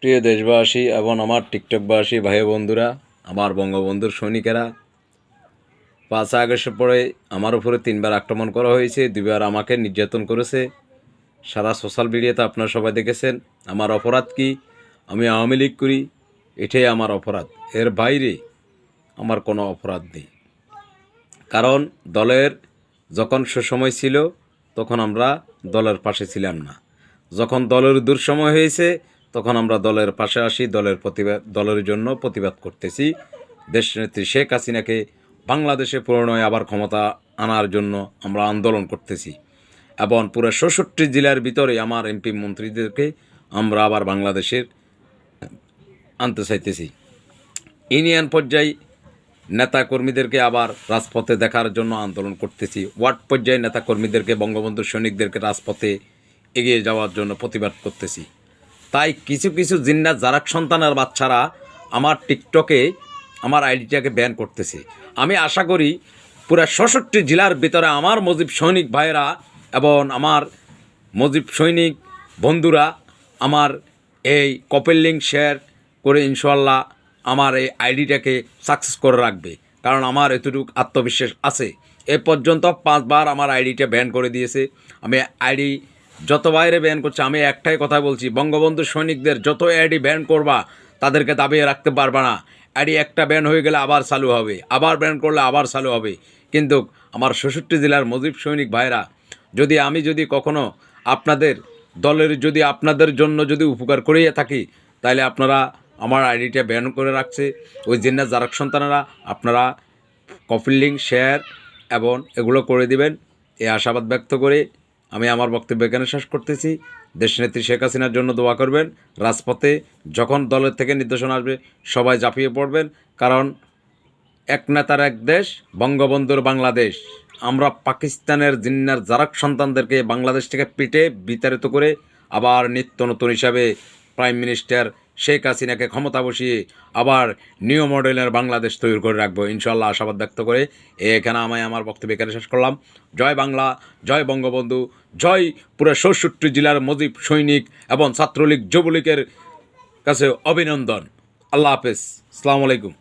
প্রিয় দেশবাসী এবং আমার টিকটকবাসী ভাই বন্ধুরা, আমার বঙ্গবন্ধুর সৈনিকেরা, 5 আগস্টের পরে আমার উপরে 3বার আক্রমণ করা হয়েছে, 2বার আমাকে নির্যাতন করেছে। সারা সোশ্যাল মিডিয়াতে আপনারা সবাই দেখেছেন। আমার অপরাধ কি? আমি আওয়ামী লীগ করি, এটাই আমার অপরাধ। এর বাইরে আমার কোনো অপরাধ নেই। কারণ দলের যখন সুসময় ছিল তখন আমরা দলের পাশে ছিলাম না। যখন দলের দুঃসময় হয়েছে তখন আমরা দলের পাশে আসি, দলের জন্য প্রতিবাদ করতেছি। দেশনেত্রী শেখ হাসিনাকে বাংলাদেশে পুনরায় আবার ক্ষমতা আনার জন্য আমরা আন্দোলন করতেছি এবং পুরো 66 জেলার ভিতরে আমার এমপি মন্ত্রীদেরকে আমরা আবার বাংলাদেশের আনতে চাইতেছি। ইউনিয়ন পর্যায়ে নেতাকর্মীদেরকে আবার রাজপথে দেখার জন্য আন্দোলন করতেছি। ওয়ার্ড পর্যায়ে নেতাকর্মীদেরকে, বঙ্গবন্ধু সৈনিকদেরকে রাজপথে এগিয়ে যাওয়ার জন্য প্রতিবাদ করতেছি। তাই কিছু কিছু জিন্নাত জারাক সন্তানের বাচ্চারা আমার টিকটকে আমার আইডিটাকে ব্যান করতেছে। আমি আশা করি পুরো 66 জেলার ভিতরে আমার মুজিব সৈনিক ভাইয়েরা এবং আমার মুজিব সৈনিক বন্ধুরা আমার এই কপেল লিঙ্ক শেয়ার করে ইনশাল্লাহ আমার এই আইডিটাকে সাকসেস করে রাখবে। কারণ আমার এতটুকু আত্মবিশ্বাস আছে। এ পর্যন্ত 5 বার আমার আইডিটা ব্যান করে দিয়েছে। আমি আইডি যত বাইরে ব্যান করছে, আমি একটাই কথা বলছি, বঙ্গবন্ধু সৈনিকদের যত আইডি ব্যান করবা তাদেরকে দাবিয়ে রাখতে পারবা না। আইডি একটা ব্যান হয়ে গেলে আবার চালু হবে, আবার ব্যান করলে আবার চালু হবে। কিন্তু আমার 66 জেলার মুজিব সৈনিক ভাইরা, আমি যদি কখনো আপনাদের দলের আপনাদের জন্য উপকার করিয়ে থাকি, তাহলে আপনারা আমার আইডিটা ব্যান করে রাখছে ওই জিন্নাত জারাক সন্তানেরা, আপনারা কপি লিঙ্ক শেয়ার এবং এগুলো করে দিবেন। এই আশাবাদ ব্যক্ত করে আমি আমার বক্তব্য এখানে শেষ করতেছি। দেশনেত্রী শেখ হাসিনার জন্য দোয়া করবেন। রাজপথে যখন দলের থেকে নির্দেশনা আসবে সবাই ঝাঁপিয়ে পড়বেন। কারণ এক নেতার এক দেশ, বঙ্গবন্ধুর বাংলাদেশ। আমরা পাকিস্তানের জিন্নার জারাক সন্তানদেরকে বাংলাদেশ থেকে পিটে বিতাড়িত করে আবার নিত্য নতুন হিসাবে প্রাইম মিনিস্টার শেখ হাসিনাকে ক্ষমতা বসিয়ে আবার নিউ মডেলের বাংলাদেশ তৈরি করে রাখবো ইনশাল্লাহ, আশাবাদ ব্যক্ত করে এখানে আমি আমার বক্তব্য এখানে শেষ করলাম। জয় বাংলা, জয় বঙ্গবন্ধু, জয় পুরো 66 জেলার মুজিব সৈনিক এবং ছাত্রলীগ যুবলীগের কাছে অভিনন্দন। আল্লাহ হাফেজ, আসসালামু আলাইকুম।